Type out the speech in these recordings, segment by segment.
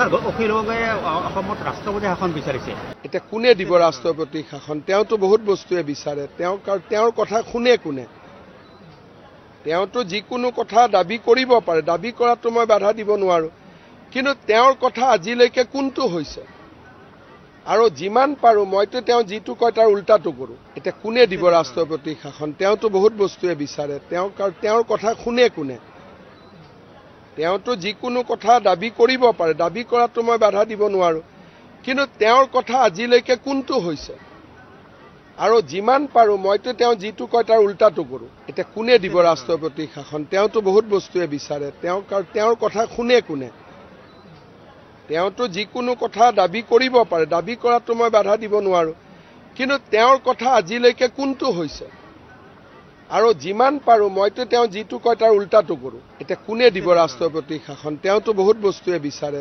অখিল গগৈয়ে অসমত ৰাষ্ট্ৰপতি শাসন বিচাৰিছে। এতিয়া কোনে দিব ৰাষ্ট্ৰপতি শাসন? তেওঁতো বহুত বস্তুৱে বিচাৰে। তেওঁৰ কথা শুনে কোনে? তেওঁতো যিকোনো কথা দাবী কৰিব পাৰে, দাবী কৰাটো মই বাধা দিব নোৱাৰো, কিন্তু তেওঁৰ কথা আজিলৈকে কোনটো হৈছে? আৰু যিমান পাৰো মইতো তেওঁ যিটো কয় তাৰ উল্টাটো কৰো। এতিয়া কোনে দিব ৰাষ্ট্ৰপতি শাসন? তেওঁতো বহুত বস্তুৱে বিচাৰে। তেওঁৰ কথা শুনে কোনে? তেওঁতো যিকোনো কথা দাবী কৰিব পাৰে, দাবী কৰাটো মই বাধা দিব নোৱাৰো, কিন্তু তেওঁৰ কথা আজিলৈকে কোনটো হৈছে? আৰু যিমান পাৰো মইতো তেওঁ যিটো কয় তাৰ উল্টাটো কৰো। এতিয়া কোনে দিব ৰাষ্ট্ৰপতি শাসন? তেওঁতো বহুত বস্তুৱে বিচাৰে। তেওঁৰ কথা শুনে কোনে? তেওঁতো যিকোনো কথা দাবী কৰিব পাৰে, দাবী কৰাটো মই বাধা দিব নোৱাৰো, কিন্তু তেওঁৰ কথা আজিলৈকে কোনটো হৈছে? আৰু যিমান পাৰো মইতো তেওঁ যিটো কয় তাৰ উল্টাটো কৰো। এতিয়া কোনে দিব ৰাষ্ট্ৰপতি শাসন? তেওঁতো বহুত বস্তুৱে বিচাৰে।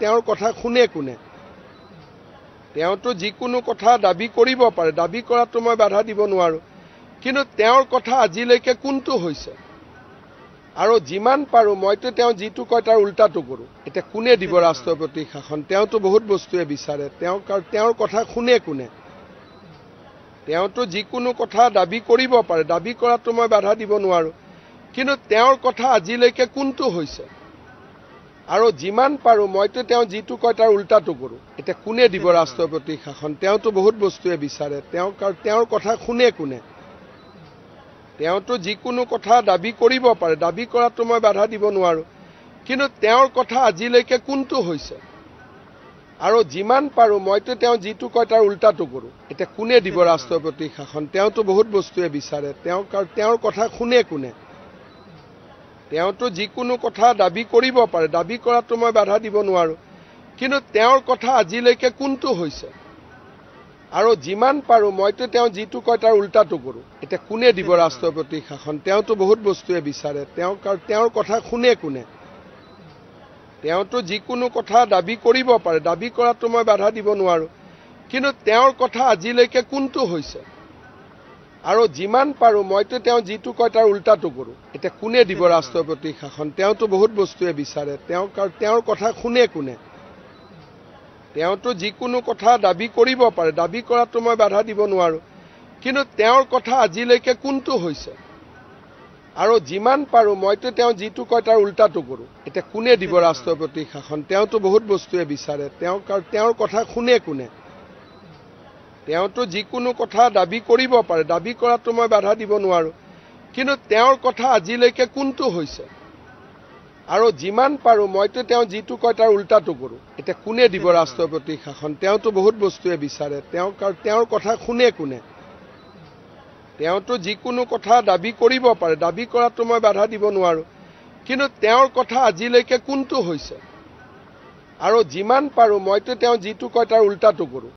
তেওঁৰ কথা শুনে কোনে? তেওঁতো যিকোনো কথা দাবী কৰিব পাৰে, দাবী কৰাটো মই বাধা দিব নোৱাৰো, কিন্তু তেওঁৰ কথা আজিলৈকে কোনটো হৈছে? আৰু যিমান পাৰো মইতো তেওঁ যিটো কয় তাৰ উল্টাটো কৰো। এতিয়া কোনে দিব ৰাষ্ট্ৰপতি শাসন? তেওঁতো বহুত বস্তুৱে বিচাৰে। তেওঁৰ কথা শুনে কোনে? তেওঁতো যিকোনো কথা দাবী কৰিব পাৰে, দাবী কৰাটো মই বাধা দিব নোৱাৰো, কিন্তু তেওঁৰ কথা আজিলৈকে কোনটো হৈছে? আৰু যিমান পাৰো মইতো তেওঁ যিটো কয় তাৰ উল্টাটো কৰো। এতিয়া কোনে দিব ৰাষ্ট্ৰপতি শাসন? তেওঁতো বহুত বস্তুৱে বিচাৰে। তেওঁৰ কথা শুনে কোনে? তেওঁতো যিকোনো কথা দাবী কৰিব পাৰে, দাবী কৰাটো মই বাধা দিব নোৱাৰো, কিন্তু তেওঁৰ কথা আজিলৈকে কোনটো হৈছে? আৰু যিমান পাৰো মইতো তেওঁ যিটো কয় তাৰ উল্টাটো কৰো। এতিয়া কোনে দিব ৰাষ্ট্ৰপতি শাসন? তেওঁতো বহুত বস্তুৱে বিচাৰে। তেওঁৰ কথা শুনে কোনে? তেওঁতো যিকোনো কথা দাবী কৰিব পাৰে, দাবী কৰাটো মই বাধা দিব নোৱাৰো, কিন্তু তেওঁৰ কথা আজিলৈকে কোনটো হৈছে? আৰু যিমান পাৰো মইতো তেওঁ যিটো কয় তাৰ উল্টাটো কৰো। এতিয়া কোনে দিব ৰাষ্ট্ৰপতি শাসন? তেওঁতো বহুত বস্তুৱে বিচাৰে। তেওঁৰ কথা শুনে কোনে? তেওঁতো যিকোনো কথা দাবী কৰিব পাৰে, দাবী কৰাটো মই বাধা দিব নোৱাৰো, কিন্তু তেওঁৰ কথা আজিলৈকে কোনটো হৈছে? আৰু যিমান পাৰো মইতো তেওঁ যিটো কয় তাৰ উল্টাটো কৰো। এতিয়া কোনে দিব ৰাষ্ট্ৰপতি শাসন? তেওঁতো বহুত বস্তুৱে বিচাৰে। তেওঁৰ কথা শুনে কোনে? তেওঁতো যিকোনো কথা দাবী কৰিব পাৰে, দাবী কৰাটো মই বাধা দিব নোৱাৰো, কিন্তু তেওঁৰ কথা আজিলৈকে কোনটো হৈছে? আৰু যিমান পাৰো মইতো তেওঁ যিটো কয় তাৰ উল্টাটো কৰো। এতিয়া কোনে দিব ৰাষ্ট্ৰপতি শাসন? তেওঁতো বহুত বস্তুৱে বিচাৰে। তেওঁৰ কথা শুনে কোনে? তেওঁতো যিকোনো কথা দাবী কৰিব পাৰে, দাবী কৰাটো মই বাধা দিব নোৱাৰো, কিন্তু তেওঁৰ কথা আজিলৈকে কোনটো হৈছে? আৰু যিমান পাৰো মইতো তেওঁ যিটো কয় তাৰ উল্টাটো কৰো। এতিয়া কোনে দিব ৰাষ্ট্ৰপতি শাসন? তেওঁতো বহুত বস্তুৱে বিচাৰে। তেওঁৰ কথা শুনে কোনে? তেওঁতো যিকোনো কথা দাবী কৰিব পাৰে, দাবী কৰাটো মই বাধা দিব নোৱাৰো, কিন্তু তেওঁৰ কথা আজিলৈকে কোনটো হৈছে? আৰু যিমান পাৰো মইতো তেওঁ যিটো কয় তাৰ উল্টাটো কৰো।